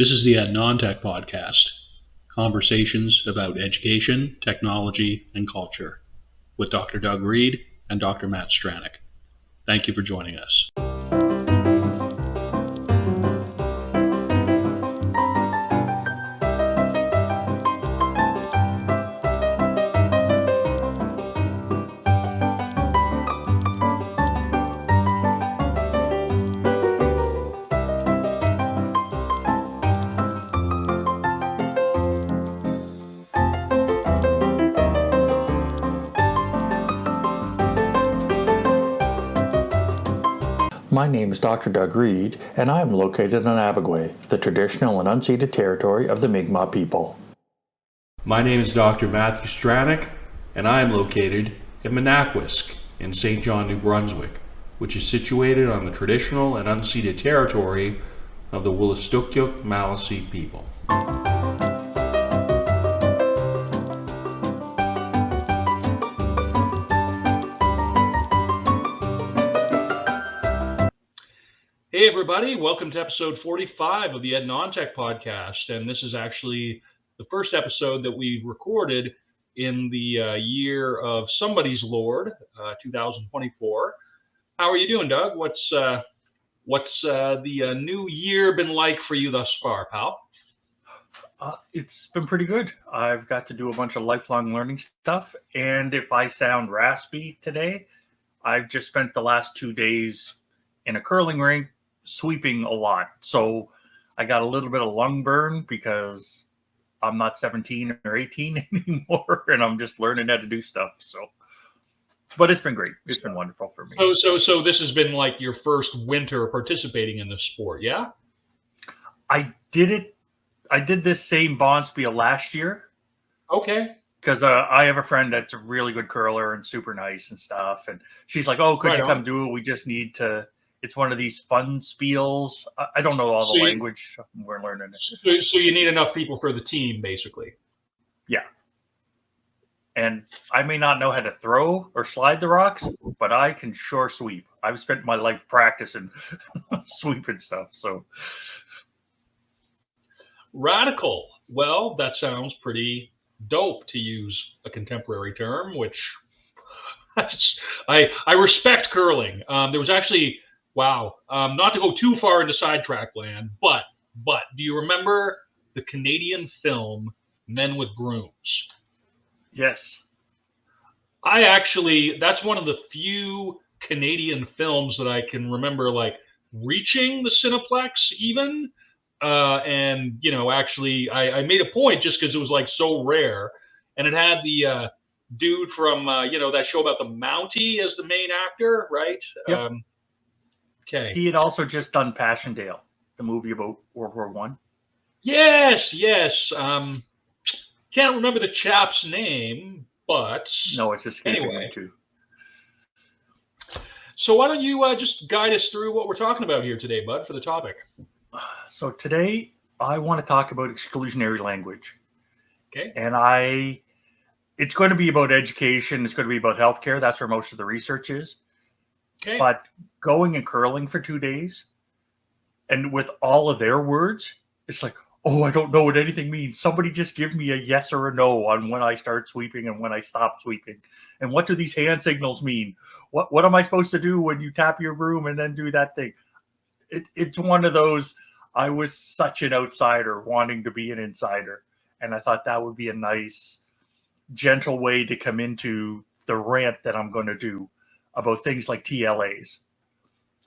This is the Non-Tech Podcast, conversations about education, technology, and culture, with Dr. Doug Reed and Dr. Matt Stranick. Thank you for joining us. My name is Dr. Doug Reed, and I am located on Abagway, the traditional and unceded territory of the Mi'kmaq people. My name is Dr. Matthew Stranick, and I am located in Menakwisk in St. John, New Brunswick, which is situated on the traditional and unceded territory of the Wolastoqiyik Maliseet people. Hey everybody, welcome to episode 45 of the Non-Tech Podcast, and this is actually the first episode that we recorded in the year of somebody's Lord, 2024. How are you doing, Doug? What's the new year been like for you thus far, pal? It's been pretty good. I've got to do a bunch of lifelong learning stuff, and if I sound raspy today, I've just spent the last 2 days in a curling rink sweeping a lot. So I got a little bit of lung burn because I'm not 17 or 18 anymore, and I'm just learning how to do stuff. So, but it's been great. It's been wonderful for me. So this has been like your first winter participating in the sport, yeah? I did this same bonspiel last year. Okay. Because I have a friend that's a really good curler and super nice and stuff. And she's like, oh, could you come do it? We just need to. It's one of these fun spiels. I don't know all the language. We're learning it. So you need enough people for the team, basically. Yeah. And I may not know how to throw or slide the rocks, but I can sure sweep. I've spent my life practicing sweeping stuff. So radical. Well, that sounds pretty dope, to use a contemporary term, which I respect curling. There was actually, not to go too far into sidetrack land, but do you remember the Canadian film Men with Brooms? Yes. That's one of the few Canadian films that I can remember like reaching the Cineplex even. And actually I made a point just because it was like so rare, and it had the dude from that show about the Mountie as the main actor, right? Yep. Okay. He had also just done Passchendaele, the movie about World War I. Yes. Can't remember the chap's name, but no, it's escaping anyway. me too. So why don't you just guide us through what we're talking about here today, bud, for the topic? So today I want to talk about exclusionary language. Okay. And it's going to be about education. It's going to be about healthcare. That's where most of the research is. Okay. But going and curling for 2 days and with all of their words, it's like, oh, I don't know what anything means. Somebody just give me a yes or a no on when I start sweeping and when I stop sweeping. And what do these hand signals mean? What am I supposed to do when you tap your broom and then do that thing? It's one of those, I was such an outsider wanting to be an insider. And I thought that would be a nice, gentle way to come into the rant that I'm going to do about things like TLAs.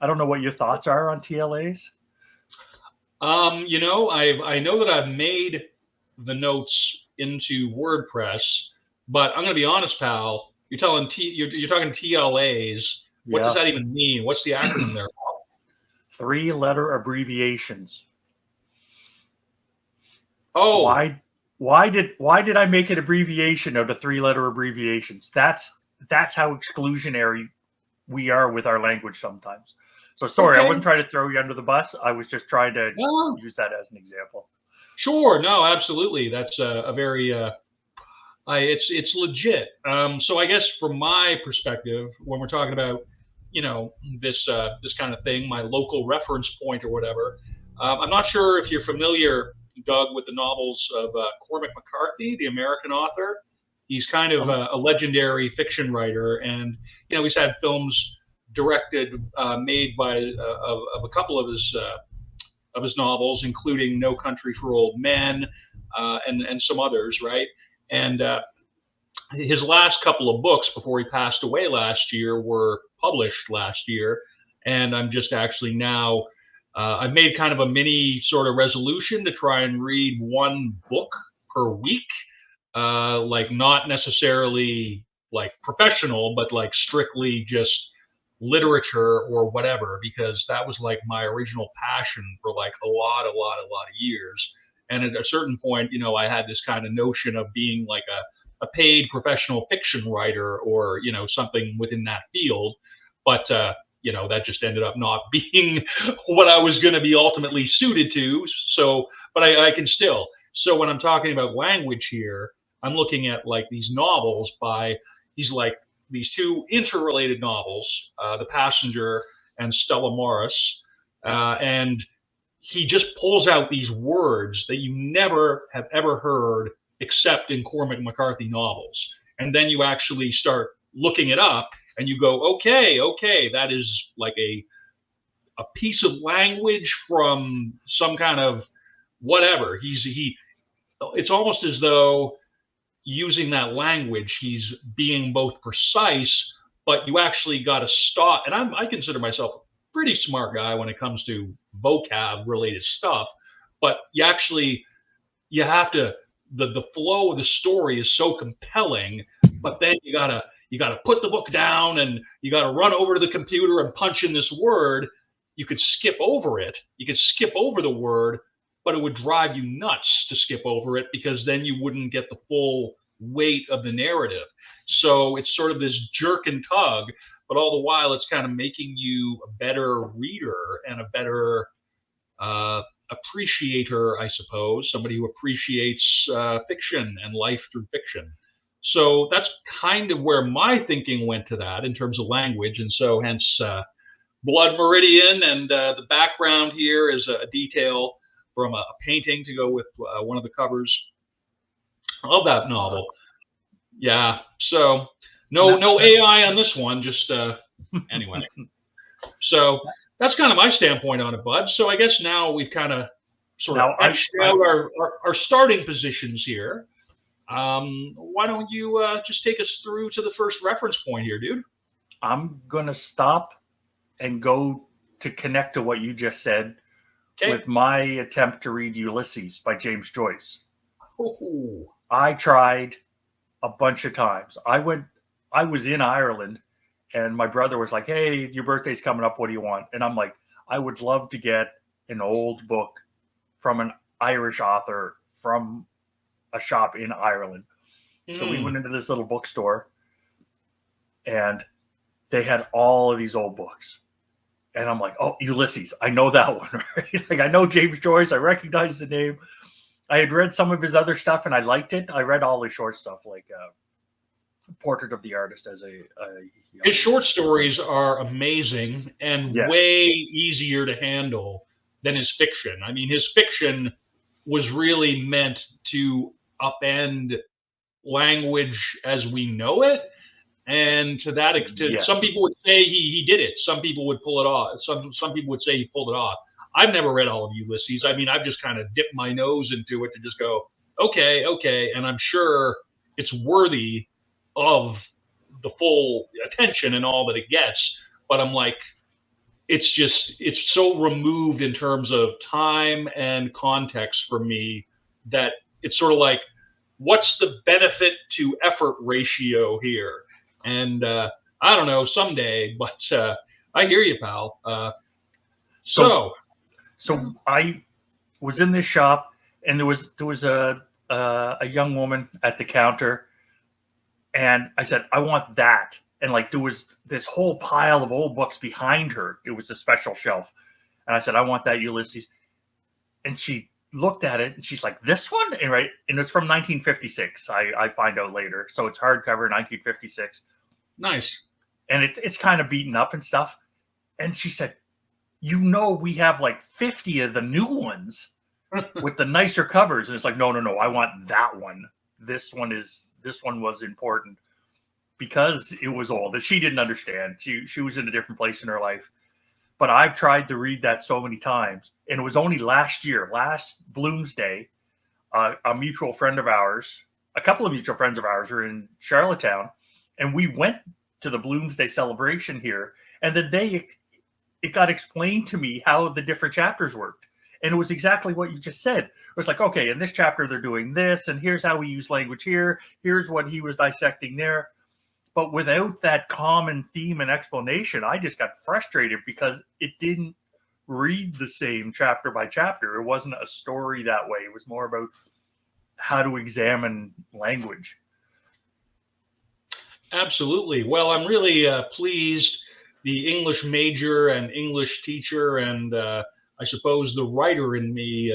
I don't know what your thoughts are on TLAs. I know that I've made the notes into WordPress, but I'm going to be honest, pal. You're talking TLAs. What does that even mean? What's the acronym there? 3-letter abbreviations. Oh, why did I make an abbreviation out of 3-letter abbreviations? That's how exclusionary we are with our language sometimes. So sorry, I wasn't trying to throw you under the bus. I was just trying to use that as an example. Sure, no, absolutely. That's a very it's legit. So I guess from my perspective, when we're talking about this kind of thing, my local reference point or whatever, I'm not sure if you're familiar, Doug, with the novels of Cormac McCarthy, the American author. He's kind of a legendary fiction writer, and he's had films directed, made by of a couple of his novels, including No Country for Old Men, and some others, right? And his last couple of books before he passed away last year were published last year, and I'm just actually now I've made kind of a mini sort of resolution to try and read one book per week, like not necessarily like professional, but like strictly just literature or whatever, because that was like my original passion for like a lot of years. And at a certain point, I had this kind of notion of being like a paid professional fiction writer, or something within that field. But that just ended up not being what I was going to be ultimately suited to. So, but I can still. So when I'm talking about language here, I'm looking at like these novels by these two interrelated novels, The Passenger and Stella Morris, and he just pulls out these words that you never have ever heard except in Cormac McCarthy novels. And then you actually start looking it up and you go, okay, that is like a piece of language from some kind of whatever. It's almost as though using that language, he's being both precise, but you actually got to stop. And I consider myself a pretty smart guy when it comes to vocab related stuff, but you have to, the flow of the story is so compelling, but then you gotta put the book down and you gotta run over to the computer and punch in this word. You could skip over it. You could skip over the word, but it would drive you nuts to skip over it, because then you wouldn't get the full weight of the narrative. So it's sort of this jerk and tug, but all the while it's kind of making you a better reader and a better appreciator, I suppose, somebody who appreciates fiction and life through fiction. So that's kind of where my thinking went to that in terms of language. And so hence Blood Meridian, and the background here is a detail from a painting to go with one of the covers of that novel. Yeah. So no AI on this one. Just anyway. So that's kind of my standpoint on it, Bud. So I guess now we've kind of sort of etched out our starting positions here. Why don't you just take us through to the first reference point here, dude? I'm gonna stop and go to connect to what you just said with my attempt to read Ulysses by James Joyce. Oh. I tried a bunch of times. I was in Ireland, and my brother was like, "Hey, your birthday's coming up. What do you want?" And I'm like, "I would love to get an old book from an Irish author from a shop in Ireland." So we went into this little bookstore, and they had all of these old books. And I'm like, "Oh, Ulysses. I know that one, right? Like, I know James Joyce. I recognize the name." I had read some of his other stuff, and I liked it. I read all his short stuff, like Portrait of the Artist as a his short stories are amazing and way easier to handle than his fiction. I mean, his fiction was really meant to upend language as we know it. And to that extent, some people would say he did it. Some people would pull it off. Some people would say he pulled it off. I've never read all of Ulysses. I mean, I've just kind of dipped my nose into it to just go, okay. And I'm sure it's worthy of the full attention and all that it gets. But I'm like, it's so removed in terms of time and context for me that it's sort of like, what's the benefit to effort ratio here? And I don't know, someday, but I hear you, pal. So I was in this shop, and there was a young woman at the counter, and I said, "I want that." And like, there was this whole pile of old books behind her. It was a special shelf, and I said, "I want that Ulysses." And she looked at it, and she's like, "This one?" And it's from 1956. I find out later, so it's hardcover, 1956. Nice. And it's kind of beaten up and stuff. And she said, we have like 50 of the new ones with the nicer covers, and it's like, no, I want that one. This one was important because it was old, and she didn't understand. She was in a different place in her life. But I've tried to read that so many times, and it was only last Bloomsday, a mutual friend of ours, a couple of mutual friends of ours are in Charlottetown, and we went to the Bloomsday celebration here, and then it got explained to me how the different chapters worked. And it was exactly what you just said. It was like, okay, in this chapter, they're doing this, and here's how we use language here. Here's what he was dissecting there. But without that common theme and explanation, I just got frustrated because it didn't read the same chapter by chapter. It wasn't a story that way. It was more about how to examine language. Absolutely. Well, I'm really pleased. The English major and English teacher, and I suppose the writer in me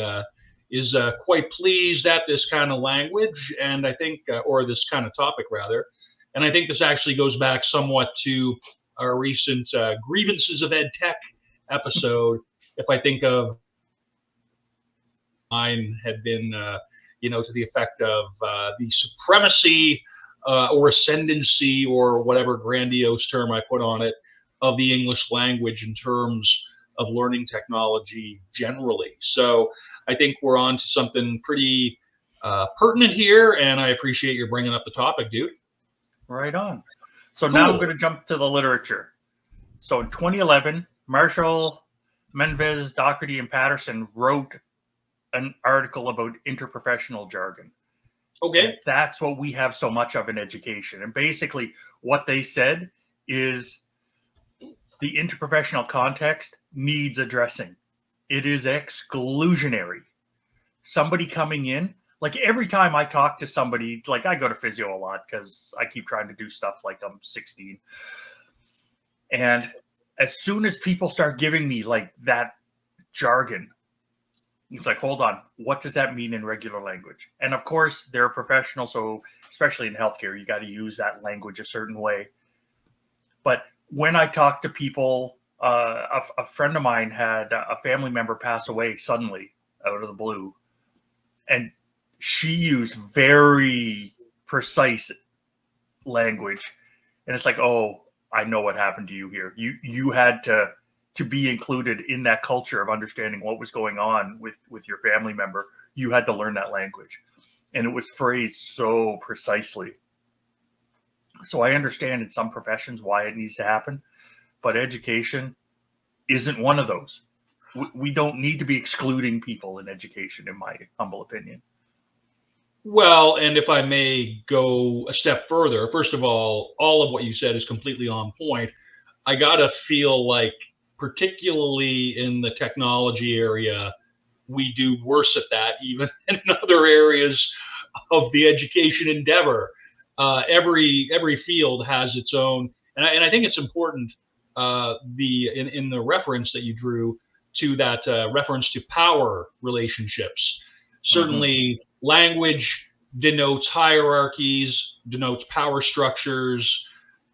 is quite pleased at this kind of language, and I think, or this kind of topic rather. And I think this actually goes back somewhat to our recent Grievances of Ed Tech episode. If I think of mine had been, to the effect of the supremacy or ascendancy or whatever grandiose term I put on it of the English language in terms of learning technology generally. So I think we're on to something pretty pertinent here, and I appreciate your bringing up the topic, dude. Right on. So now I'm going to jump to the literature. So in 2011, Marshall, Menvez, Doherty, and Patterson wrote an article about interprofessional jargon. Okay. And that's what we have so much of in education. And basically what they said is the interprofessional context needs addressing. It is exclusionary. Somebody coming in, like every time I talk to somebody, like I go to physio a lot because I keep trying to do stuff like I'm 16. And as soon as people start giving me like that jargon, it's like, hold on, what does that mean in regular language? And of course, they're a professional, so especially in healthcare, you got to use that language a certain way. But when I talk to people, a friend of mine had a family member pass away suddenly out of the blue. And she used very precise language. And it's like, oh, I know what happened to you here. You had to be included in that culture of understanding what was going on with your family member. You had to learn that language. And it was phrased so precisely. So I understand in some professions why it needs to happen, but education isn't one of those. We don't need to be excluding people in education, in my humble opinion. Well, and if I may go a step further, first of all of what you said is completely on point. I got to feel like, particularly in the technology area, we do worse at that, even in other areas of the education endeavor. Every field has its own, and I think it's important. In the reference that you drew to that reference to power relationships, certainly language denotes hierarchies, denotes power structures,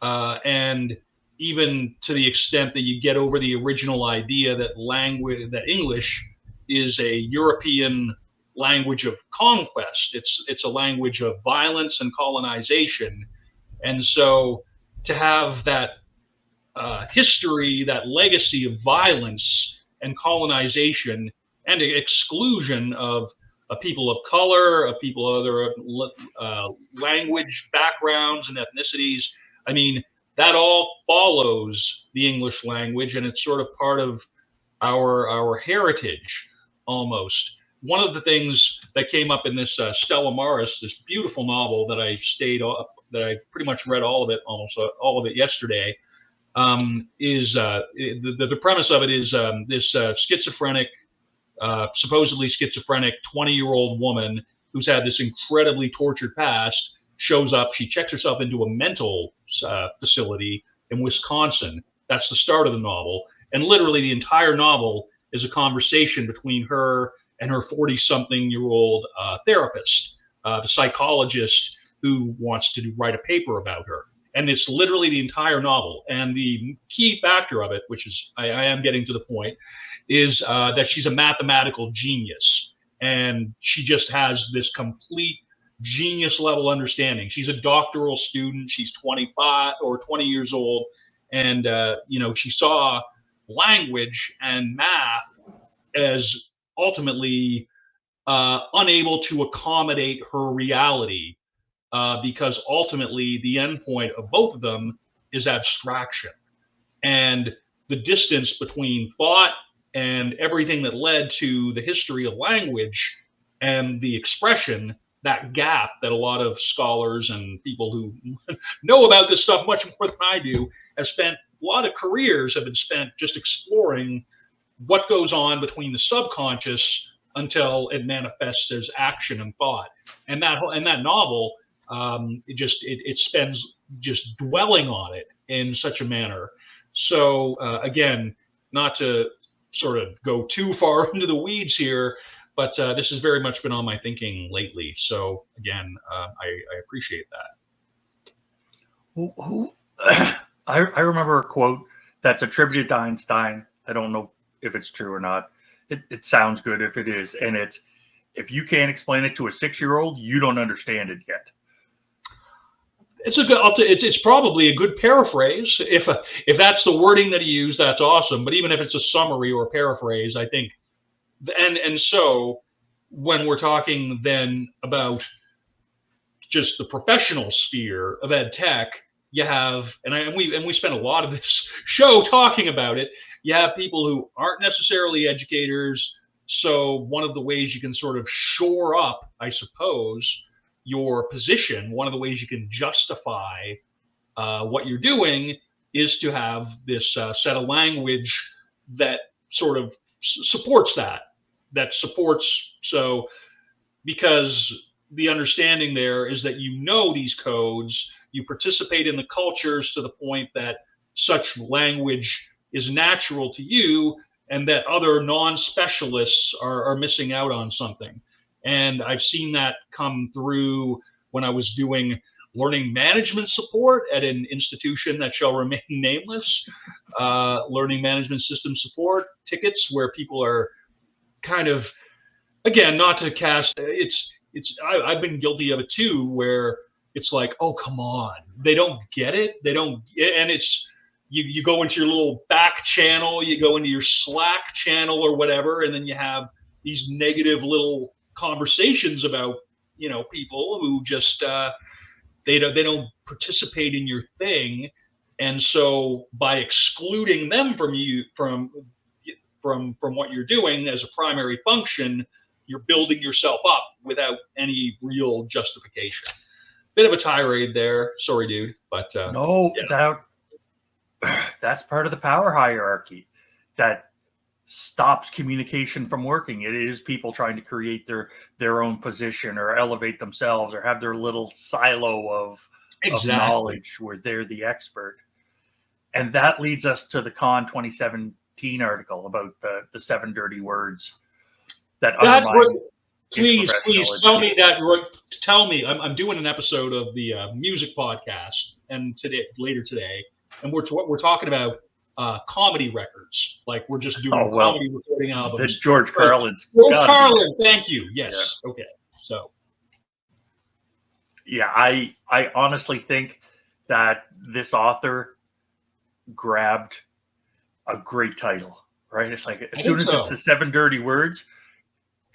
and even to the extent that you get over the original idea that English is a European language of conquest. It's a language of violence and colonization. And so to have that history, that legacy of violence and colonization and exclusion of people of color, of people of other language backgrounds and ethnicities, I mean, that all follows the English language, and it's sort of part of our heritage almost. One of the things that came up in this Stella Maris, this beautiful novel that I pretty much read almost all of it yesterday, is the premise of it is this schizophrenic, supposedly schizophrenic 20-year-old woman who's had this incredibly tortured past shows up. She checks herself into a mental facility in Wisconsin. That's the start of the novel. And literally the entire novel is a conversation between her and her 40-something-year-old therapist, the psychologist who wants to write a paper about her. and it's literally the entire novel. And the key factor of it, which is I am getting to the point, is that she's a mathematical genius, and she just has this complete genius level understanding. She's a doctoral student. She's 25 or 20 years old, and she saw language and math as ultimately unable to accommodate her reality, because ultimately the end point of both of them is abstraction. And the distance between thought and everything that led to the history of language and the expression, that gap that a lot of scholars and people who know about this stuff much more than I do have spent a lot of careers have been spent just exploring what goes on between the subconscious until it manifests as action and thought. And that novel, it spends just dwelling on it in such a manner. So again, not to sort of go too far into the weeds here, but this has very much been on my thinking lately. So again, I appreciate that. I remember a quote that's attributed to Einstein. I don't know if it's true or not. It sounds good if it is, and it's, if you can't explain it to a 6-year-old, you don't understand it yet. It's probably a good paraphrase. If that's the wording that he used, that's awesome. But even if it's a summary or a paraphrase, I think, and so when we're talking then about just the professional sphere of ed tech, you have, and we spent a lot of this show talking about it. You have people who aren't necessarily educators. So one of the ways you can sort of shore up, I suppose, your position, one of the ways you can justify what you're doing is to have this set of language that sort of supports that supports. So because the understanding there is that you know these codes, you participate in the cultures to the point that such language is natural to you, and that other non-specialists are missing out on something. And I've seen that come through when I was doing learning management support at an institution that shall remain nameless, learning management system support tickets, where people are kind of, again, not to cast, I've been guilty of it too, where it's like, oh, come on, they don't get it. And it's, you go into your little back channel, you go into your Slack channel or whatever, and then you have these negative little conversations about, people who just, they don't participate in your thing. And so by excluding them from what you're doing as a primary function, you're building yourself up without any real justification. Bit of a tirade there. Sorry, dude. But no, yeah. That's part of the power hierarchy that stops communication from working. It is people trying to create their own position or elevate themselves or have their little silo of knowledge where they're the expert. And that leads us to the Con 2017 article about the 7 dirty words that undermine. Please tell me that. Tell me, I'm doing an episode of the music podcast, and later today, and we're talking about comedy records. Like, we're just doing comedy recording albums. George Carlin's. George Carlin, thank you. Yes. Yeah. Okay. So. Yeah, I honestly think that this author grabbed a great title, right? It's like, as soon as it's the 7 dirty words,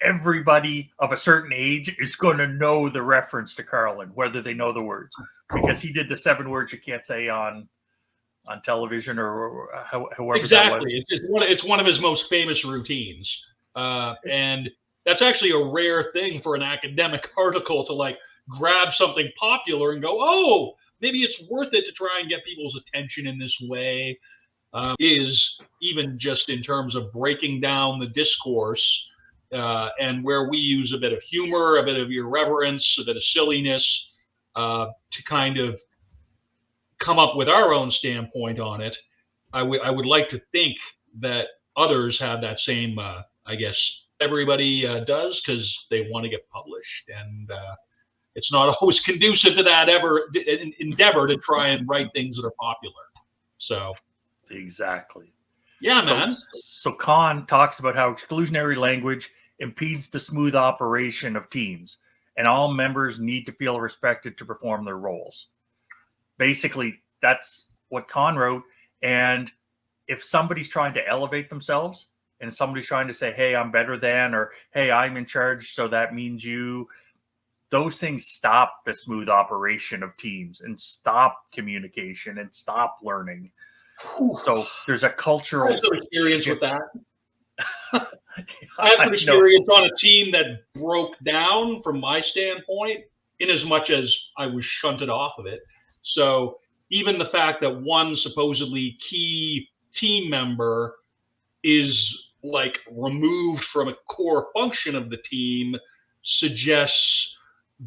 everybody of a certain age is going to know the reference to Carlin, whether they know the words, because he did the 7 words you can't say on television or however. Exactly. It's one of his most famous routines. And that's actually a rare thing for an academic article to like grab something popular and go, oh, maybe it's worth it to try and get people's attention in this way. Is even just in terms of breaking down the discourse, and where we use a bit of humor, a bit of irreverence, a bit of silliness, to kind of come up with our own standpoint on it. I would like to think that others have that same, I guess everybody does, because they want to get published. And it's not always conducive to that endeavor to try and write things that are popular. So exactly. yeah, man. So Kahn talks about how exclusionary language impedes the smooth operation of teams, and all members need to feel respected to perform their roles. Basically, that's what Kahn wrote. And if somebody's trying to elevate themselves and somebody's trying to say, hey, I'm better than, or hey, I'm in charge, so that means you, those things stop the smooth operation of teams and stop communication and stop learning. So there's a cultural I have some experience shift. with that. I have some experience on a team that broke down from my standpoint, in as much as I was shunted off of it. So even the fact that one supposedly key team member is like removed from a core function of the team suggests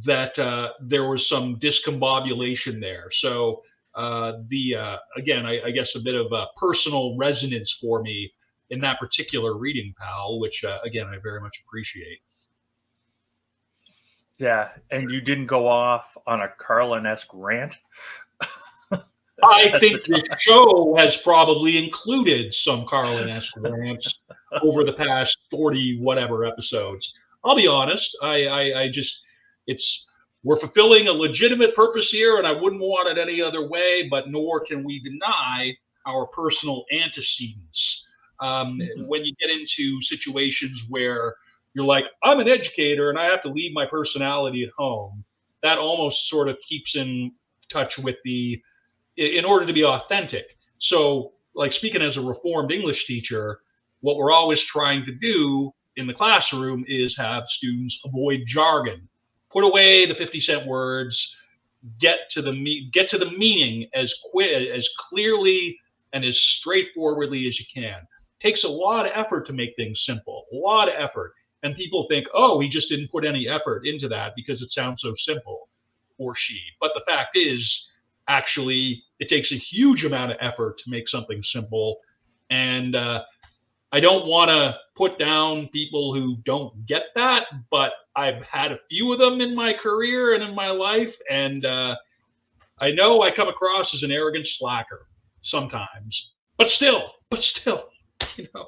that there was some discombobulation there. So again, I guess a bit of a personal resonance for me in that particular reading, pal, which again, I very much appreciate. Yeah, and you didn't go off on a Carlin-esque rant? I think this show has probably included some Carlin-esque rants over the past 40 whatever episodes. I'll be honest. I just, we're fulfilling a legitimate purpose here, and I wouldn't want it any other way, but nor can we deny our personal antecedents. When you get into situations where you're like, I'm an educator and I have to leave my personality at home, that almost sort of keeps in touch with in order to be authentic. So, like, speaking as a reformed English teacher, what we're always trying to do in the classroom is have students avoid jargon, put away the 50-cent words, get to the meaning as clearly and as straightforwardly as you can. Takes a lot of effort to make things simple, a lot of effort. And people think, oh, he just didn't put any effort into that because it sounds so simple, or she. But the fact is, actually, it takes a huge amount of effort to make something simple. And I don't want to put down people who don't get that, but I've had a few of them in my career and in my life. And I know I come across as an arrogant slacker sometimes, but still, you know.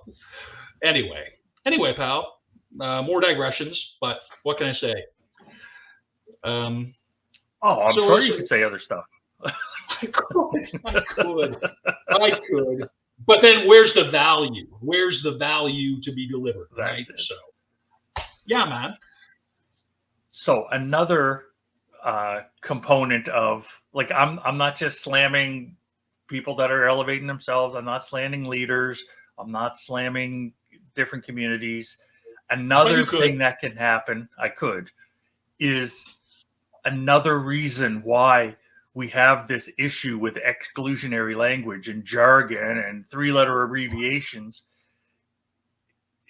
Anyway, pal, more digressions, but what can I say? I'm sure you could say other stuff. I could. But then where's the value? Where's the value to be delivered, right? So, yeah, man. So another component of, like, I'm not just slamming people that are elevating themselves. I'm not slamming leaders. I'm not slamming different communities. Another thing that can happen, is another reason why we have this issue with exclusionary language and jargon and three-letter abbreviations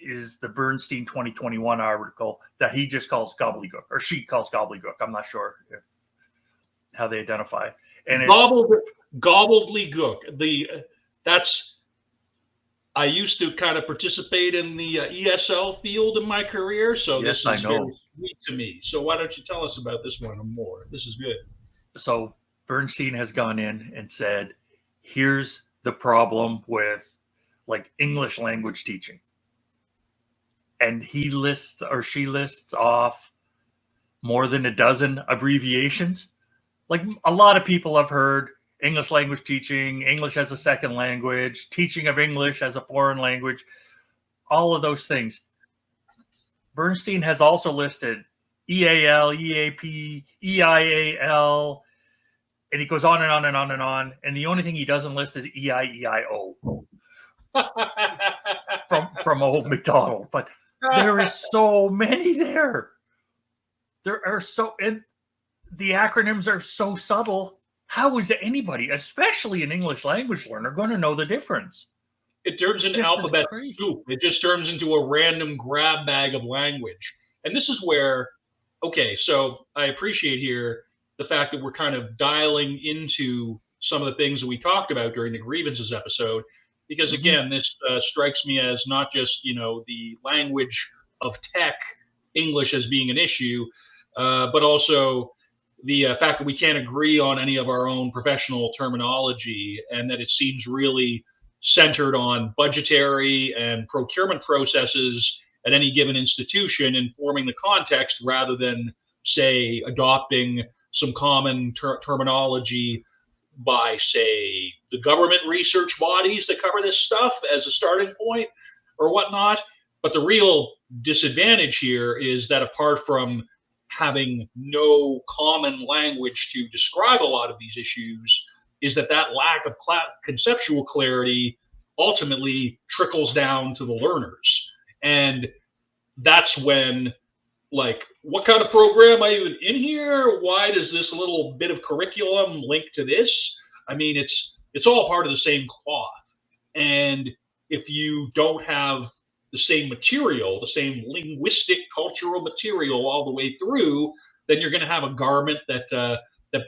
is the Bernstein 2021 article that he just calls gobbledygook, or she calls gobbledygook. I'm not sure how they identify. And it's gobbledygook. I used to kind of participate in the ESL field in my career, so yes, this is very sweet to me. So why don't you tell us about this one more? This is good. So Bernstein has gone in and said, here's the problem with, like, English language teaching. And he lists, or she lists off, more than a dozen abbreviations. Like, a lot of people have heard English language teaching, English as a second language, teaching of English as a foreign language, all of those things. Bernstein has also listed EAL, EAP, EIAL, and he goes on and on and on and on. And the only thing he doesn't list is EIEIO from old McDonald. But there is so many there. And the acronyms are so subtle. How is anybody, especially an English language learner, going to know the difference? It turns into alphabet soup. It just turns into a random grab bag of language. And this is where, okay, so I appreciate here the fact that we're kind of dialing into some of the things that we talked about during the grievances episode, because again, this strikes me as not just, the language of tech, English as being an issue, but also the fact that we can't agree on any of our own professional terminology, and that it seems really centered on budgetary and procurement processes at any given institution informing the context rather than, say, adopting some common terminology by, say, the government research bodies that cover this stuff as a starting point or whatnot. But the real disadvantage here is that apart from having no common language to describe a lot of these issues, is that lack of conceptual clarity ultimately trickles down to the learners. And that's when, like, what kind of program am I even in here? Why does this little bit of curriculum link to this? I mean, it's all part of the same cloth. And if you don't have the same material, the same linguistic, cultural material all the way through, then you're going to have a garment that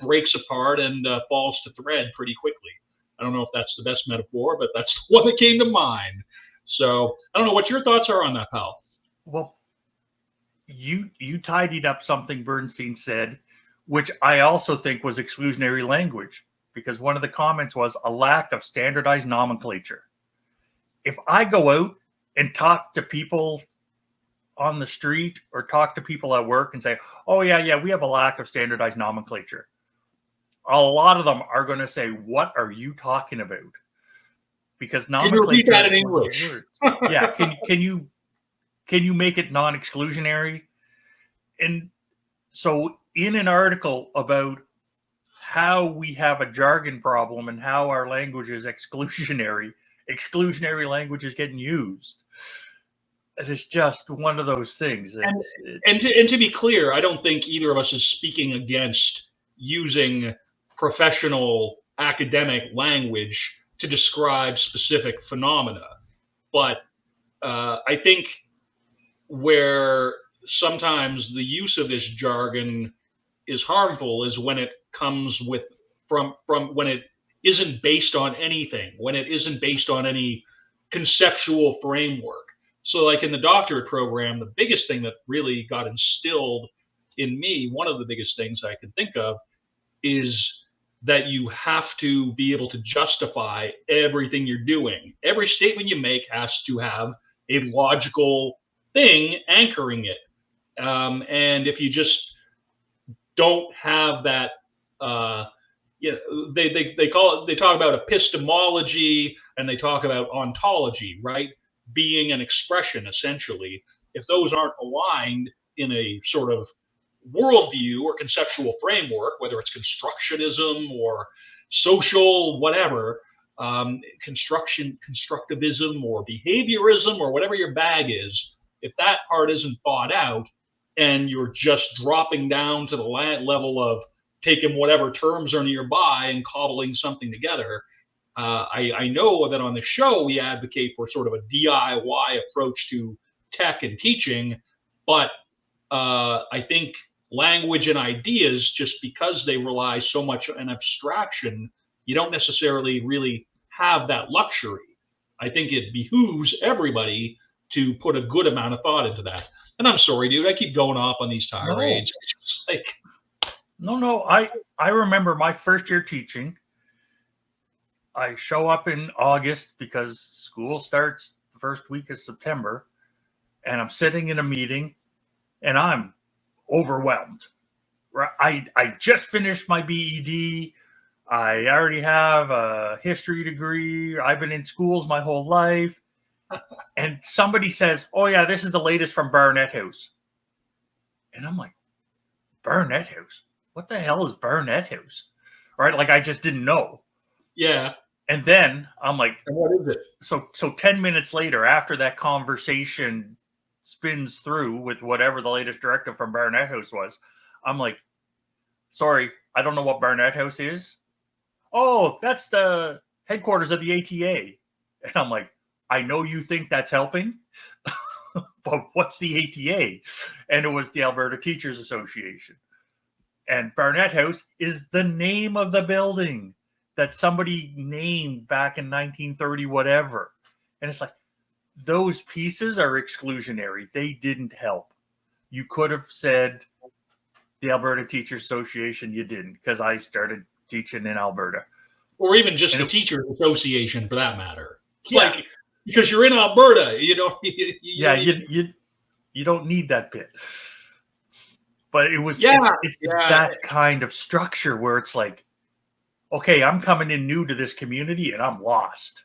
breaks apart and falls to thread pretty quickly. I don't know if that's the best metaphor, but that's the one that came to mind. So I don't know what your thoughts are on that, pal. Well, you tidied up something Bernstein said, which I also think was exclusionary language, because one of the comments was a lack of standardized nomenclature. If I go out and talk to people on the street or talk to people at work and say, oh, yeah, we have a lack of standardized nomenclature, a lot of them are going to say, what are you talking about? Because nomenclature. Can you repeat that in English? Yeah, can you make it non-exclusionary? And so in an article about how we have a jargon problem and how our language is exclusionary language is getting used. It is just one of those things. And to be clear, I don't think either of us is speaking against using professional academic language to describe specific phenomena. But I think where sometimes the use of this jargon is harmful is when it comes from when it isn't based on anything, when it isn't based on any conceptual framework. So like in the doctorate program, the biggest thing that really got instilled in me, one of the biggest things I can think of, is that you have to be able to justify everything you're doing. Every statement you make has to have a logical thing anchoring it. And if you just don't have that, they talk about epistemology and they talk about ontology, right? Being an expression, essentially. If those aren't aligned in a sort of worldview or conceptual framework, whether it's constructionism or social whatever, constructivism or behaviorism or whatever your bag is, if that part isn't thought out and you're just dropping down to the level of taking whatever terms are nearby and cobbling something together, I know that on the show we advocate for sort of a DIY approach to tech and teaching, but I think language and ideas, just because they rely so much on abstraction, you don't necessarily really have that luxury. I think it behooves everybody to put a good amount of thought into that. And I'm sorry, dude, I keep going off on these tirades. No. I remember my first year teaching. I show up in August because school starts the first week of September, and I'm sitting in a meeting and I'm overwhelmed. I just finished my BED. I already have a history degree. I've been in schools my whole life. And somebody says, oh yeah, this is the latest from Barnett House. And I'm like, Barnett House? What the hell is Barnett House? Right? Like, I just didn't know. Yeah. And then I'm like, and what is it? So 10 minutes later, after that conversation spins through with whatever the latest directive from Barnett House was, I'm like, sorry, I don't know what Barnett House is. Oh, that's the headquarters of the ATA. And I'm like, I know you think that's helping, but what's the ATA? And it was the Alberta Teachers Association. And Barnett House is the name of the building that somebody named back in 1930, whatever. And it's like, those pieces are exclusionary. They didn't help. You could have said The Alberta Teachers Association, you didn't, because I started teaching in Alberta. Or even just And the Teachers Association, for that matter. Yeah. Like, because you're in Alberta, you don't Yeah, even- you don't need that bit. But it's yeah. that kind of structure where it's like, okay, I'm coming in new to this community and I'm lost.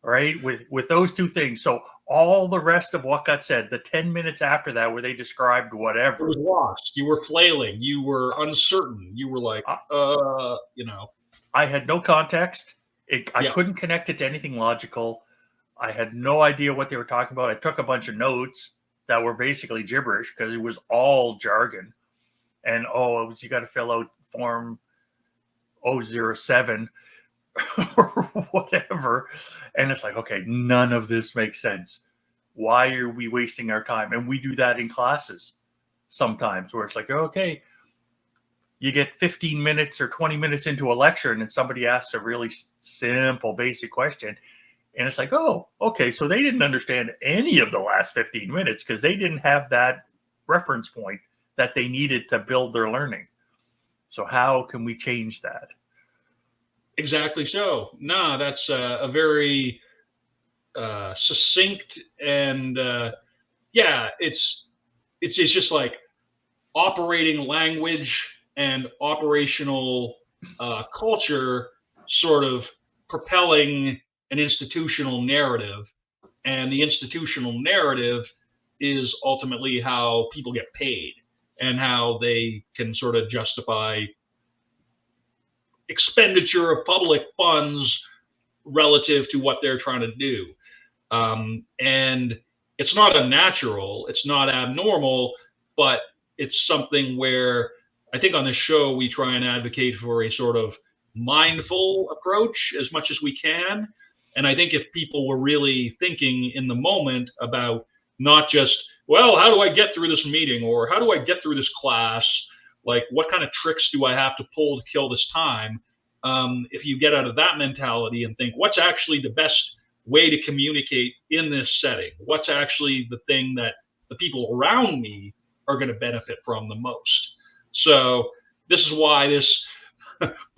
Right? With those two things. So all the rest of what got said, the 10 minutes after that where they described It whatever, was lost. You were flailing. You were uncertain. You were like, you know. I had no context. I Yeah. couldn't connect it to anything logical. I had no idea what they were talking about. I took a bunch of notes that were basically gibberish because it was all jargon. And you got to fill out form 007 or whatever. And it's like, okay, none of this makes sense. Why are we wasting our time? And we do that in classes sometimes where it's like, okay, you get 15 minutes or 20 minutes into a lecture and then somebody asks a really simple, basic question. And it's like, oh, okay, so they didn't understand any of the last 15 minutes because they didn't have that reference point that they needed to build their learning. So how can we change that? Exactly so. No, that's a very succinct and it's just like operating language and operational culture sort of propelling an institutional narrative, and the institutional narrative is ultimately how people get paid and how they can sort of justify expenditure of public funds relative to what they're trying to do. And it's not unnatural, it's not abnormal, but it's something where I think on this show we try and advocate for a sort of mindful approach as much as we can. And I think if people were really thinking in the moment about not just, well, how do I get through this meeting, or how do I get through this class? Like, what kind of tricks do I have to pull to kill this time? If you get out of that mentality and think, what's actually the best way to communicate in this setting? What's actually the thing that the people around me are going to benefit from the most? So this is why this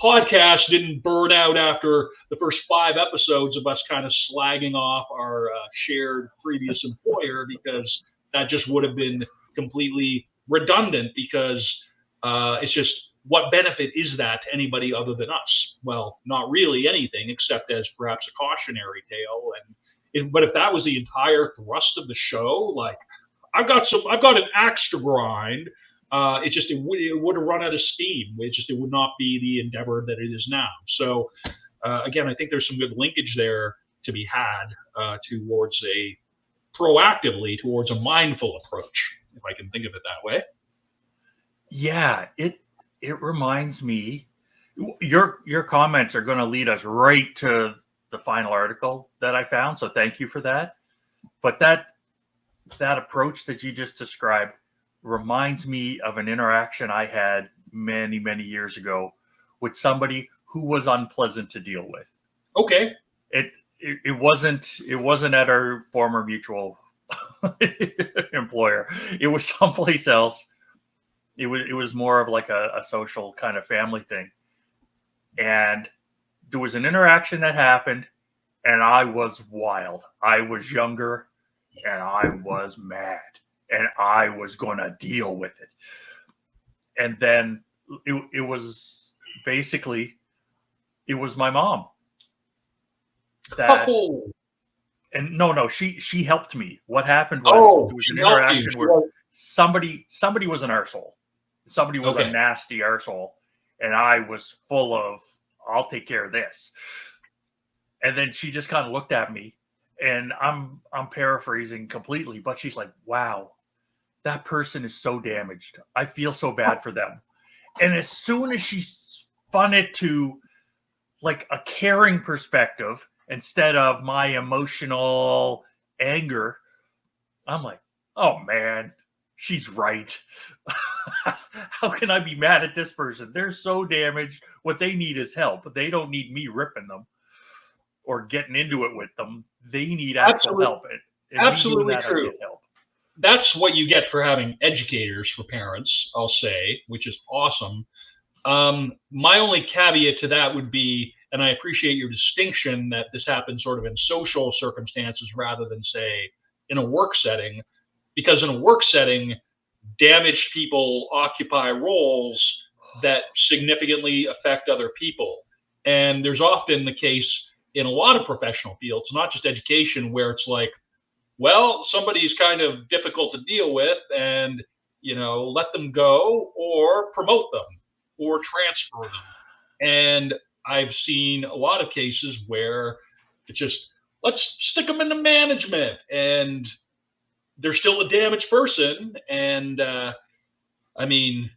podcast didn't burn out after the first 5 episodes of us kind of slagging off our shared previous employer, because that just would have been completely redundant, because it's just, what benefit is that to anybody other than us? Well, not really anything, except as perhaps a cautionary tale. But if that was the entire thrust of the show, like, I've got an axe to grind. It would have run out of steam. It would not be the endeavor that it is now. So again, I think there's some good linkage there to be had towards a mindful approach, if I can think of it that way. Yeah, it reminds me, your comments are going to lead us right to the final article that I found. So thank you for that. But that approach that you just described reminds me of an interaction I had many, many years ago with somebody who was unpleasant to deal with. Okay. It wasn't at our former mutual employer. It was someplace else. It was more of like a social kind of family thing. And there was an interaction that happened, and I was wild. I was younger, and I was mad, and I was going to deal with it. And then it was basically, it was my mom. And no, she helped me. What happened was, there was an interaction where somebody was an arsehole. Somebody was a nasty arsehole, and I was full of, I'll take care of this. And then she just kind of looked at me, and I'm paraphrasing completely, but she's like, wow, that person is so damaged. I feel so bad for them. And as soon as she spun it to like a caring perspective instead of my emotional anger, I'm like, oh man, she's right. How can I be mad at this person? They're so damaged. What they need is help. They don't need me ripping them or getting into it with them. They need actual help. And absolutely me doing that, true. I get help. that's what you get for having educators for parents, I'll say, which is awesome. My only caveat to that would be, and I appreciate your distinction that this happens sort of in social circumstances rather than, say, in a work setting, because in a work setting, damaged people occupy roles that significantly affect other people. And there's often the case in a lot of professional fields, not just education, where it's like, well, somebody's kind of difficult to deal with, and let them go or promote them or transfer them. And I've seen a lot of cases where it's just, let's stick them into management, and they're still a damaged person. And I mean,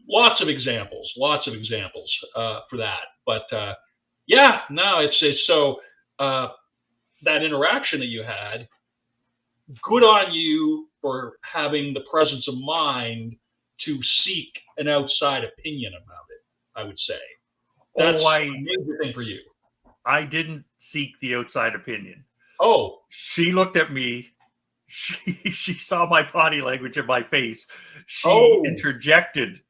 lots of examples for that. But yeah, no, it's so that interaction that you had, good on you for having the presence of mind to seek an outside opinion about it, I would say. That's a major thing for you. I didn't seek the outside opinion. Oh. She looked at me. She saw my body language in my face. She interjected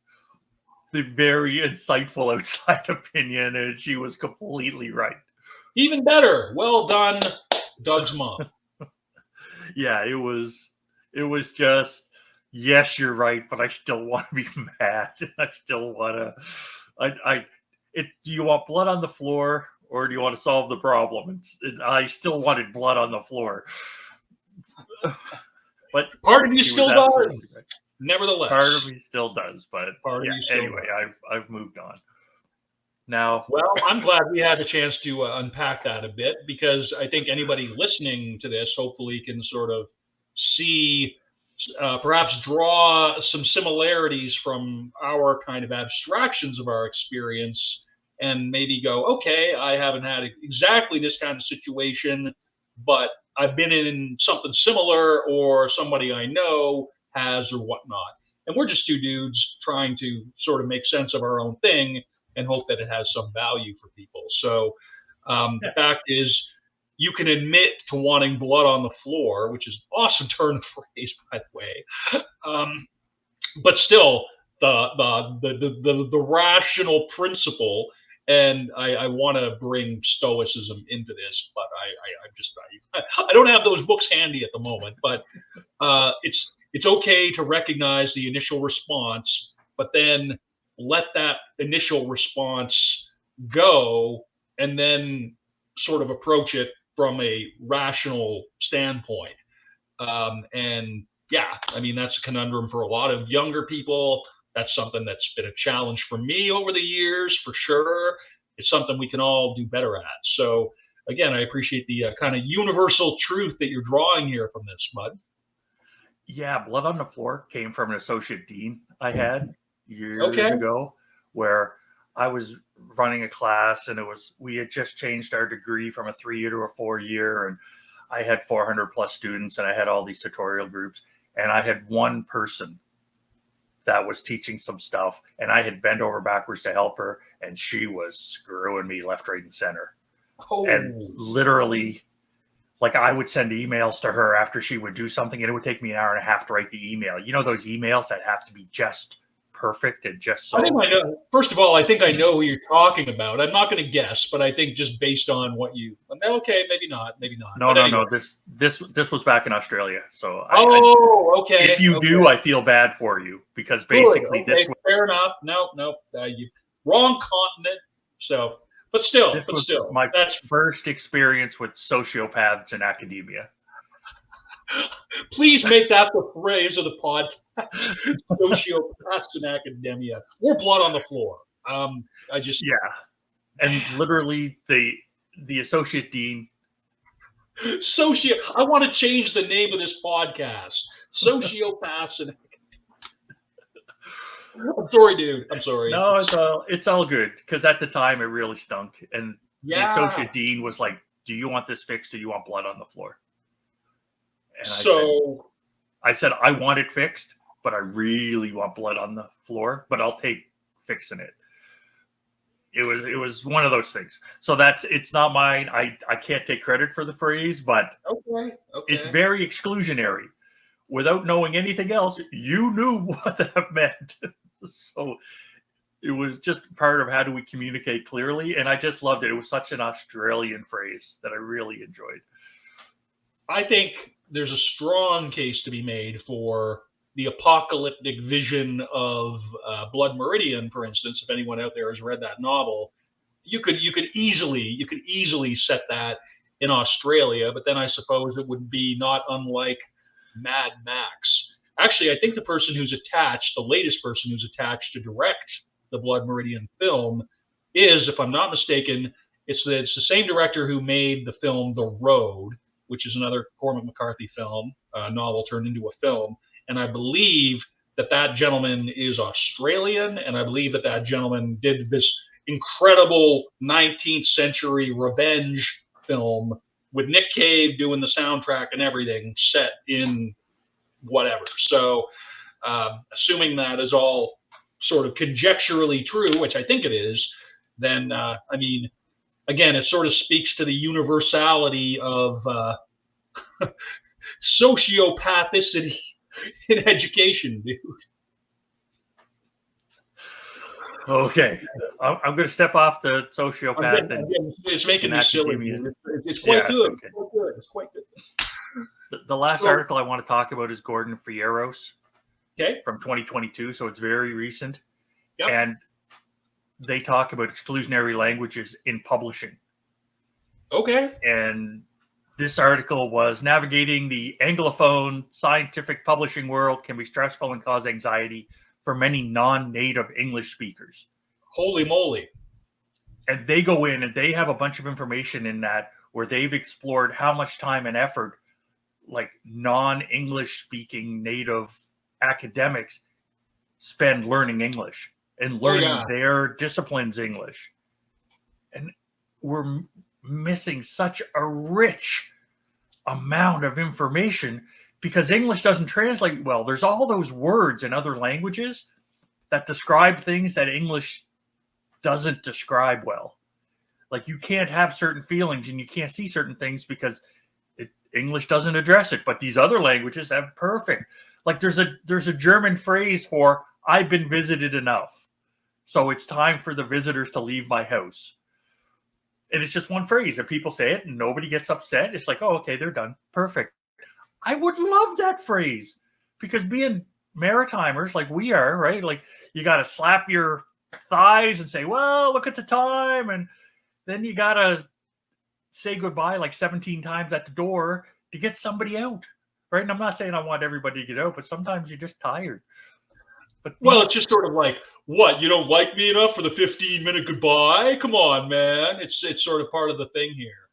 the very insightful outside opinion, and she was completely right. Even better. Well done, Doug's mom. Yeah, it was just, yes, you're right, but I still want to be mad. I still want to. Do you want blood on the floor, or do you want to solve the problem? I still wanted blood on the floor. But part of you still does. Right. Nevertheless, part of me still does. But anyway, I've moved on. Now, well, I'm glad we had a chance to unpack that a bit, because I think anybody listening to this hopefully can sort of see, perhaps draw some similarities from our kind of abstractions of our experience, and maybe go, okay, I haven't had exactly this kind of situation, but I've been in something similar, or somebody I know has, or whatnot. And we're just two dudes trying to sort of make sense of our own thing and hope that it has some value for people. So the fact is, you can admit to wanting blood on the floor, which is an awesome turn of phrase, by the way. But still, the rational principle, and I want to bring stoicism into this, but I don't have those books handy at the moment. But it's okay to recognize the initial response, but then let that initial response go, and then sort of approach it from a rational standpoint. And yeah, I mean, that's a conundrum for a lot of younger people. That's something that's been a challenge for me over the years, for sure. It's something we can all do better at. So again, I appreciate the kind of universal truth that you're drawing here from this, Bud. Yeah, blood on the floor came from an associate dean I had years ago, where I was running a class, and we had just changed our degree from a 3-year to a 4-year, and I had 400 plus students, and I had all these tutorial groups, and I had one person that was teaching some stuff, and I had bent over backwards to help her, and she was screwing me left, right, and center. And literally, like, I would send emails to her after she would do something, and it would take me an hour and a half to write the email. You know, those emails that have to be just perfect and just so. I think I know. First of all, I think I know who you're talking about. I'm not going to guess, but I think just based on what you. Okay, maybe not. No, anyway. This was back in Australia, so. Okay. If you do, I feel bad for you, because basically this. Fair enough. No, you wrong continent. So, but still, my first experience with sociopaths in academia. Please make that the phrase of the podcast. Sociopaths in academia, or blood on the floor. And literally the associate dean. I want to change the name of this podcast. Sociopaths in. I'm sorry, dude. I'm sorry. No, it's all good, because at the time it really stunk, and the associate dean was like, "Do you want this fixed? Or do you want blood on the floor?" And I said, I want it fixed, but I really want blood on the floor, but I'll take fixing it. It was one of those things. So it's not mine. I can't take credit for the phrase, but it's very exclusionary. without knowing anything else, you knew what that meant. So it was just part of how do we communicate clearly. And I just loved it. It was such an Australian phrase that I really enjoyed. I think there's a strong case to be made for the apocalyptic vision of Blood Meridian, for instance. If anyone out there has read that novel, you could easily set that in Australia, but then I suppose it would be not unlike Mad Max. Actually, I think the latest person who's attached to direct the Blood Meridian film is, if I'm not mistaken, it's the same director who made the film The Road, which is another Cormac McCarthy film, a novel turned into a film. And I believe that gentleman is Australian, and I believe that gentleman did this incredible 19th century revenge film with Nick Cave doing the soundtrack and everything set in whatever. So, assuming that is all sort of conjecturally true, which I think it is, then, I mean, again, it sort of speaks to the universality of sociopathicity in education, dude. Okay, I'm going to step off the sociopath. It's making me silly. It's quite good. Okay. It's quite good. The last article I want to talk about is Gordon Fierros, okay, from 2022, so it's very recent. Yep. And they talk about exclusionary languages in publishing. Okay. And this article was navigating the Anglophone scientific publishing world can be stressful and cause anxiety for many non-native English speakers. Holy moly. And they go in and they have a bunch of information in that where they've explored how much time and effort like non-English speaking native academics spend learning English and learning their discipline's English. And we're missing such a rich amount of information because English doesn't translate well. There's all those words in other languages that describe things that English doesn't describe well. Like you can't have certain feelings and you can't see certain things because English doesn't address it, but these other languages have perfect. Like there's a German phrase for I've been visited enough, so it's time for the visitors to leave my house. And it's just one phrase and people say it and nobody gets upset. It's like, oh, okay, they're done. Perfect. I would love that phrase because being Maritimers like we are, right? Like you got to slap your thighs and say, well, look at the time. And then you got to say goodbye like 17 times at the door to get somebody out, right? And I'm not saying I want everybody to get out, but sometimes you're just tired. But well, it's just sort of like, what, you don't like me enough for the 15-minute goodbye? Come on, man. It's sort of part of the thing here.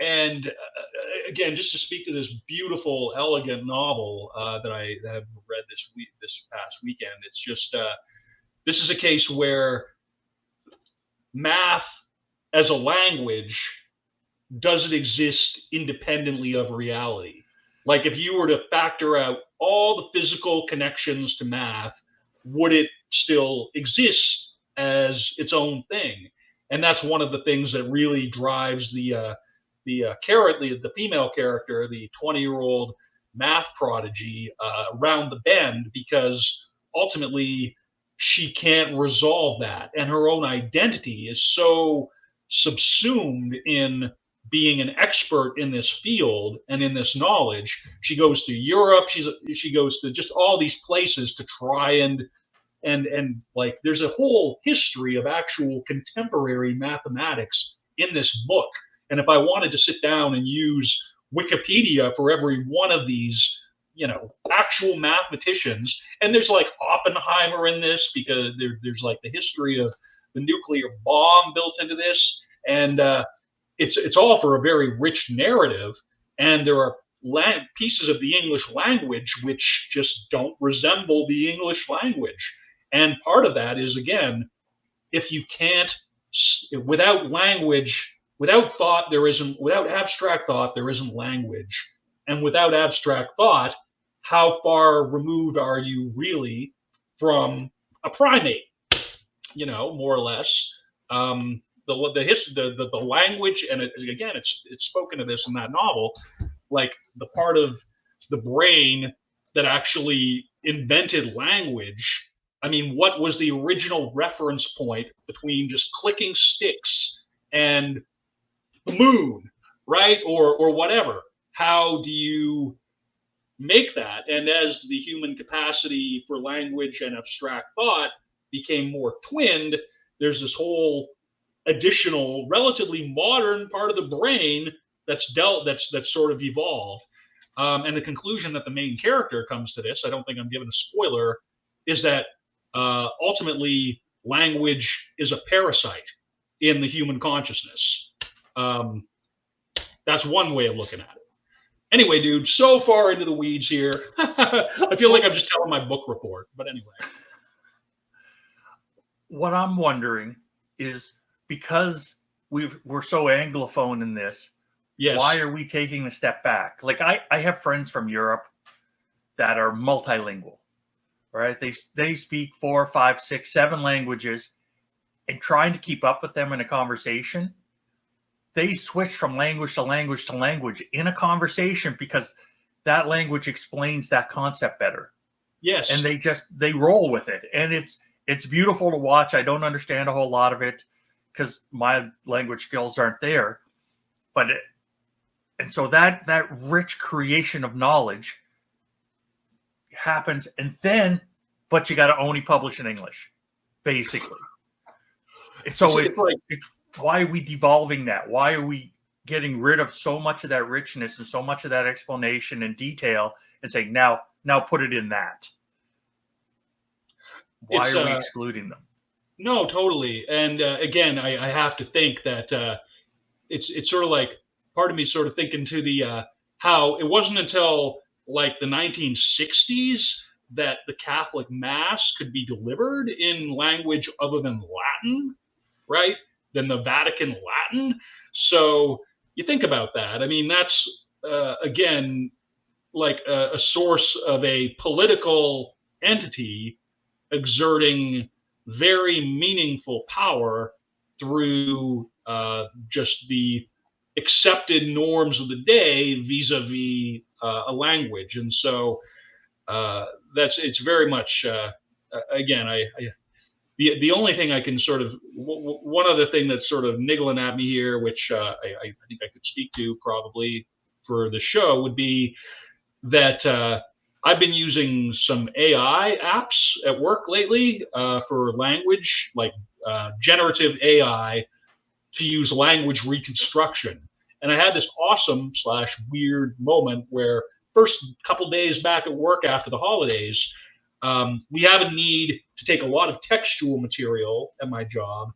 And again, just to speak to this beautiful, elegant novel that I have read this past weekend, it's just, this is a case where math as a language doesn't exist independently of reality. Like if you were to factor out all the physical connections to math, would it still exist as its own thing? And that's one of the things that really drives the female character, the 20-year-old math prodigy, around the bend, because ultimately she can't resolve that, and her own identity is so subsumed in being an expert in this field and in this knowledge. She goes to Europe. She goes to just all these places to try and like there's a whole history of actual contemporary mathematics in this book. And if I wanted to sit down and use Wikipedia for every one of these, actual mathematicians, and there's like Oppenheimer in this because there's like the history of the nuclear bomb built into this, and it's all for a very rich narrative. And there are pieces of the English language which just don't resemble the English language. And part of that is, again, if you can't, without language, without thought, without abstract thought, there isn't language. And without abstract thought, how far removed are you really from a primate? More or less. The history, the language, and again, it's spoken of this in that novel, like the part of the brain that actually invented language, I mean, what was the original reference point between just clicking sticks and the moon, right? Or whatever. How do you make that? And as the human capacity for language and abstract thought became more twinned, there's this whole additional, relatively modern part of the brain that's sort of evolved. And the conclusion that the main character comes to this, I don't think I'm giving a spoiler, is that ultimately language is a parasite in the human consciousness. That's one way of looking at it. Anyway, dude, so far into the weeds here. I feel like I'm just telling my book report, but anyway. What I'm wondering is, because we're so Anglophone in this, Yes. Why are we taking a step back? Like I have friends from Europe that are multilingual, right? They speak 4, 5, 6, 7 languages, and trying to keep up with them in a conversation, they switch from language to language to language in a conversation because that language explains that concept better. Yes. And they roll with it. And it's beautiful to watch. I don't understand a whole lot of it because my language skills aren't there. And so that rich creation of knowledge happens, but you got to only publish in English, basically. And so it's why are we devolving that? Why are we getting rid of so much of that richness and so much of that explanation and detail and saying, now put it in that? Why are we excluding them? No, totally. And again, I have to think that it's sort of like, part of me sort of thinking to the how it wasn't until like the 1960s that the Catholic Mass could be delivered in language other than Latin, right? Than the Vatican Latin. So you think about that. I mean, that's again like a source of a political entity exerting very meaningful power through just the accepted norms of the day vis-a-vis a language. And so it's very much again, the only thing I can sort of, one other thing that's sort of niggling at me here, which I think I could speak to probably for the show, would be that I've been using some AI apps at work lately for language, like generative AI, to use language reconstruction. And I had this awesome / weird moment where first couple days back at work after the holidays, we have a need to take a lot of textual material at my job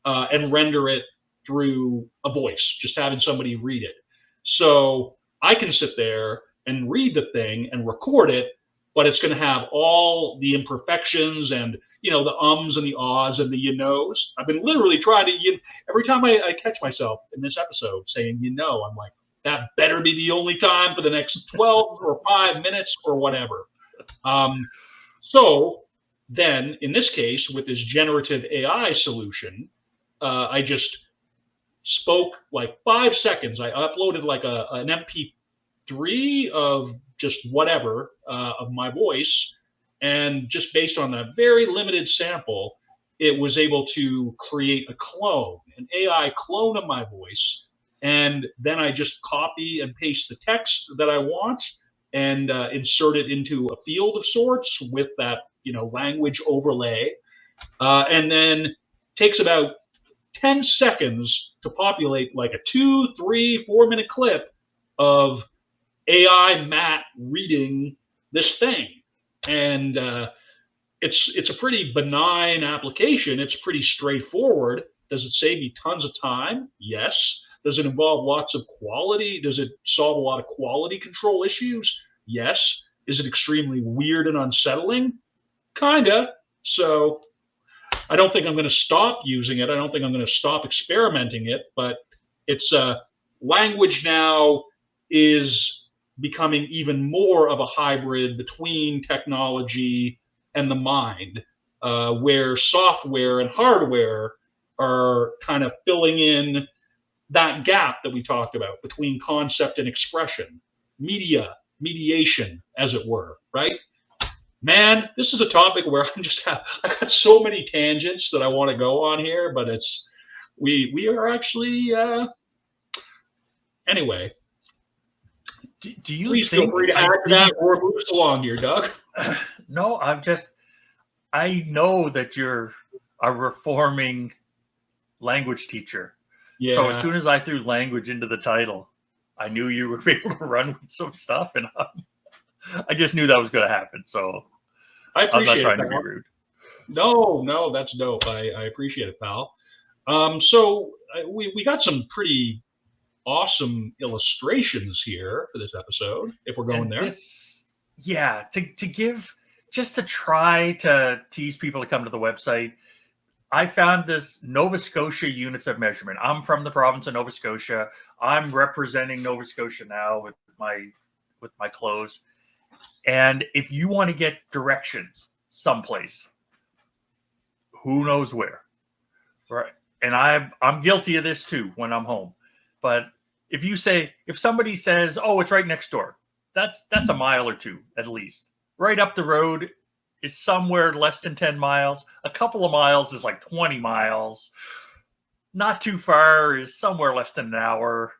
and render it through a voice, just having somebody read it. So I can sit there and read the thing and record it, but it's going to have all the imperfections and, the ums and the ahs and the knows. I've been literally trying to, every time I catch myself in this episode saying, I'm like, that better be the only time for the next 12 or 5 minutes or whatever. So then in this case, with this generative AI solution, I just spoke like 5 seconds. I uploaded like an MP3 of just whatever of my voice. And just based on that very limited sample, it was able to create a clone, an AI clone of my voice. And then I just copy and paste the text that I want and insert it into a field of sorts with that, language overlay. And then takes about 10 seconds to populate like a 2, 3, 4 minute clip of AI Matt reading this thing. And it's a pretty benign application. It's pretty straightforward. Does it save me tons of time? Yes. Does it involve lots of quality? Does it solve a lot of quality control issues? Yes. Is it extremely weird and unsettling? Kinda. So I don't think I'm going to stop using it. I don't think I'm going to stop experimenting it, but it's language now is becoming even more of a hybrid between technology and the mind, where software and hardware are kind of filling in that gap that we talked about between concept and expression. Media mediation, as it were, right? Man, this is a topic where I got so many tangents that I want to go on here, but we are actually anyway. Do you Please feel think free to add to that or move us along here, Doug. No, I know that you're a reforming language teacher. Yeah. So as soon as I threw language into the title, I knew you would be able to run with some stuff, and I just knew that was going to happen. So I appreciate I'm not trying it, to be rude. No, that's dope. I appreciate it, pal. So we got some pretty awesome illustrations here for this episode, if we're going And there. To try to tease people to come to the website, I found this Nova Scotia units of measurement. I'm from the province of Nova Scotia. I'm representing Nova Scotia now with my clothes. And if you want to get directions someplace, who knows where, right? And I'm guilty of this too when I'm home. But if somebody says, "Oh, it's right next door," that's a mile or two at least. Right up the road is somewhere less than 10 miles. A couple of miles is like 20 miles. Not too far is somewhere less than an hour.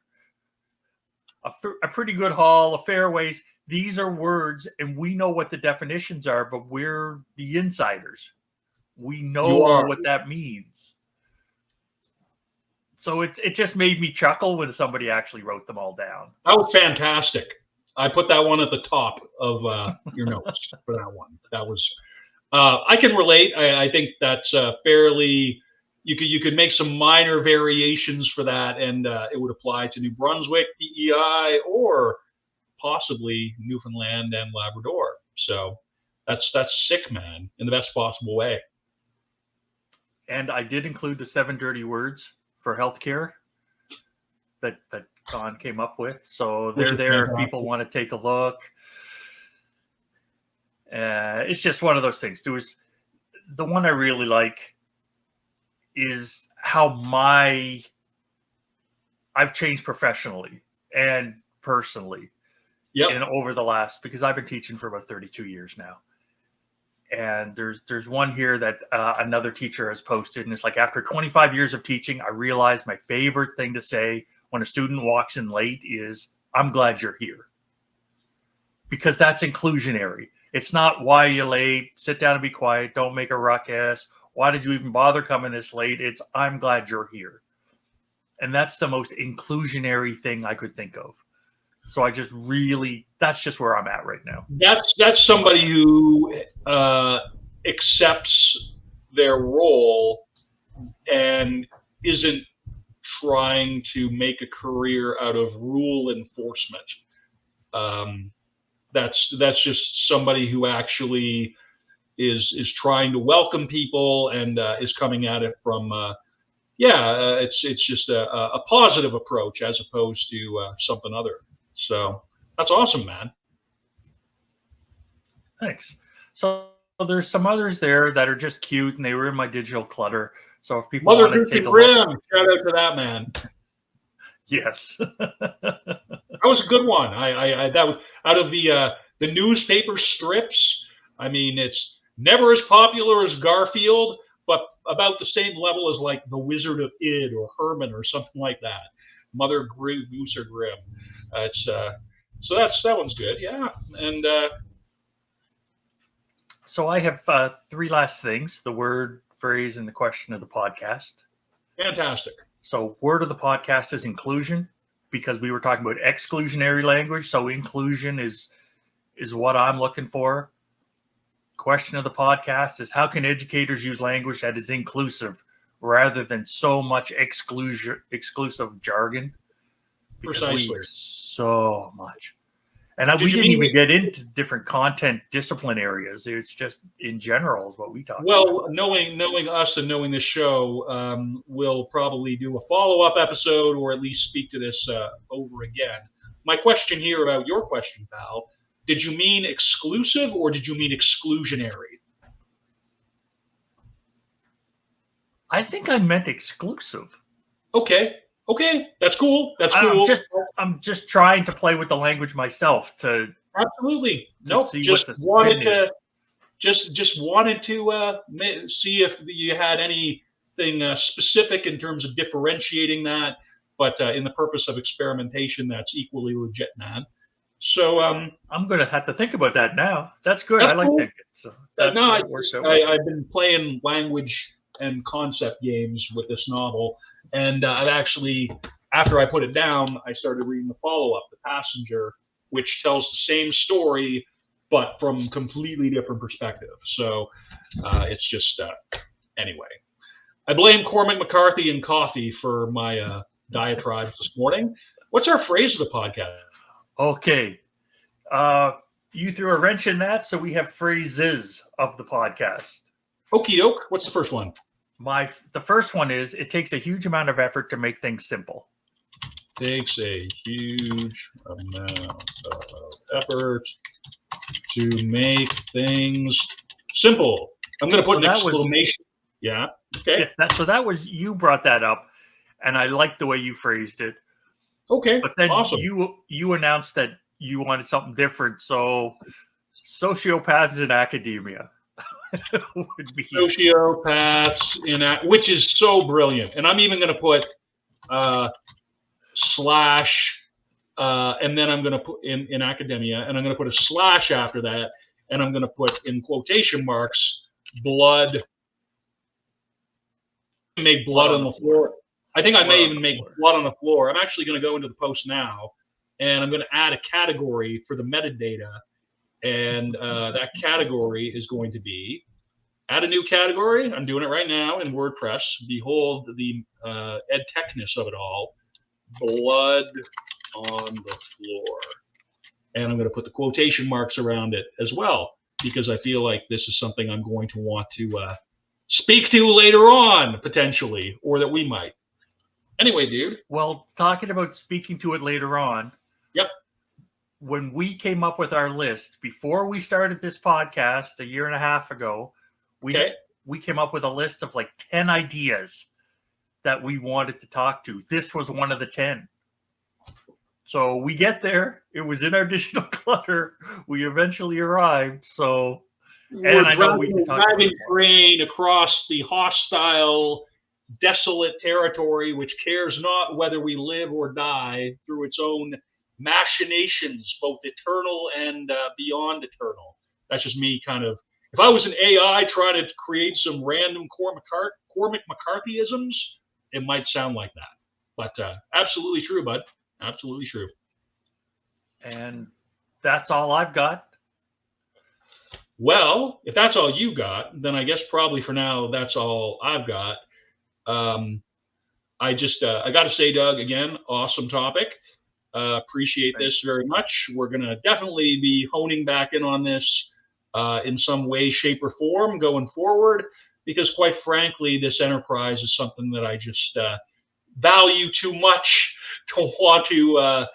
A pretty good haul, a fairways. These are words, and we know what the definitions are, but we're the insiders. We know what that means. So it just made me chuckle when somebody actually wrote them all down. That was fantastic. I put that one at the top of your notes for that one. That was I can relate. I think that's fairly. You could make some minor variations for that, and it would apply to New Brunswick, PEI, or possibly Newfoundland and Labrador. So that's sick, man, in the best possible way. And I did include the 7 dirty words for healthcare that Con came up with. So they're there if people want to take a look. It's just one of those things. The one I really like is how I've changed professionally and personally. Yep. And over the last, because I've been teaching for about 32 years now. And there's one here that another teacher has posted, and it's like, after 25 years of teaching, I realized my favorite thing to say when a student walks in late is, "I'm glad you're here." Because that's inclusionary. It's not, "Why are you late? Sit down and be quiet. Don't make a ruckus. Why did you even bother coming this late?" It's, "I'm glad you're here." And that's the most inclusionary thing I could think of. So that's just where I'm at right now. That's somebody who accepts their role and isn't trying to make a career out of rule enforcement. That's just somebody who actually is trying to welcome people and is coming at it from it's just a positive approach as opposed to something other. So that's awesome, man. Thanks. So there's some others there that are just cute, and they were in my digital clutter. So if people want to take a look, shout out to that man. Yes, that was a good one. I that was out of the newspaper strips. I mean, it's never as popular as Garfield, but about the same level as like The Wizard of Id or Herman or something like that. Mother Goose or Grimm. So that one's good, yeah. And so I have 3 last things: the word, phrase, and the question of the podcast. Fantastic. So word of the podcast is inclusion, because we were talking about exclusionary language. So inclusion is what I'm looking for. Question of the podcast is, how can educators use language that is inclusive rather than so much exclusive jargon? Because Precisely. So much. And we didn't even get into different content discipline areas. It's just in general is what we talk about. Well, knowing us and knowing this show, we'll probably do a follow-up episode or at least speak to this over again. My question here about your question, pal, did you mean exclusive or did you mean exclusionary? I think I meant exclusive. Okay, that's cool. That's cool. I'm just trying to play with the language myself to Absolutely. to Nope. see Just what the wanted spin is. to just wanted to see if you had anything specific in terms of differentiating that, but in the purpose of experimentation, that's equally legit, man. So I'm gonna have to think about that now. That's good. that's I like cool. thinking. So that, No, that works out well. I've been playing language and concept games with this novel, and I've actually, after I put it down, I started reading the follow-up, The Passenger, which tells the same story but from completely different perspective. So it's just anyway. I blame Cormac McCarthy and coffee for my diatribes this morning. What's our phrase of the podcast? Okay. You threw a wrench in that, so we have phrases of the podcast. Okie doke. What's the first one? The first one is, it takes a huge amount of effort to make things simple. Takes a huge amount of effort to make things simple. I'm going to put an exclamation. Yeah. Okay. Yeah, so that was, you brought that up, and I liked the way you phrased it. Okay. But then awesome. you announced that you wanted something different. So sociopaths in academia would be sociopaths which is so brilliant. And I'm even going to put slash, and then I'm going to put in academia, and I'm going to put a slash after that, and I'm going to put in quotation marks blood. Make blood on the floor. I think I may even make blood on the floor. I'm actually going to go into the post now, and I'm going to add a category for the metadata, and that category is going to be, add a new category. I'm doing it right now in WordPress. Behold the ed techness of it all. Blood on the floor. And I'm going to put the quotation marks around it as well, because I feel like this is something I'm going to want to speak to later on, potentially, or that we might. Anyway, dude. Well, talking about speaking to it later on. Yep. When we came up with our list, before we started this podcast a year and a half ago, we came up with a list of like 10 ideas that we wanted to talk to. This was one of the 10. So we get there. It was in our digital clutter. We eventually arrived. So, we're driving train across the hostile, desolate territory, which cares not whether we live or die, through its own machinations, both eternal and beyond eternal. That's just me kind of. If I was an AI trying to create some random Cormac McCarthyisms, it might sound like that. But absolutely true, bud. Absolutely true. And that's all I've got. Well, if that's all you got, then I guess probably for now, that's all I've got. I got to say, Doug, again, awesome topic. Appreciate this very much. We're going to definitely be honing back in on this in some way, shape, or form going forward, because quite frankly, this enterprise is something that I just value too much to want to.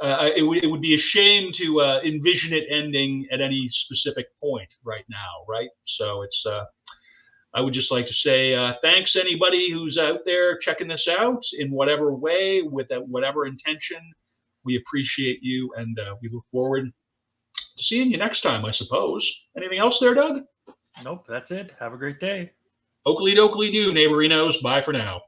It would be a shame to envision it ending at any specific point right now, right? So it's. I would just like to say thanks anybody who's out there checking this out in whatever way, with whatever intention. We appreciate you, and we look forward to seeing you next time, I suppose. Anything else there, Doug? Nope, that's it. Have a great day. Oakley dokley do, neighborinos. Bye for now.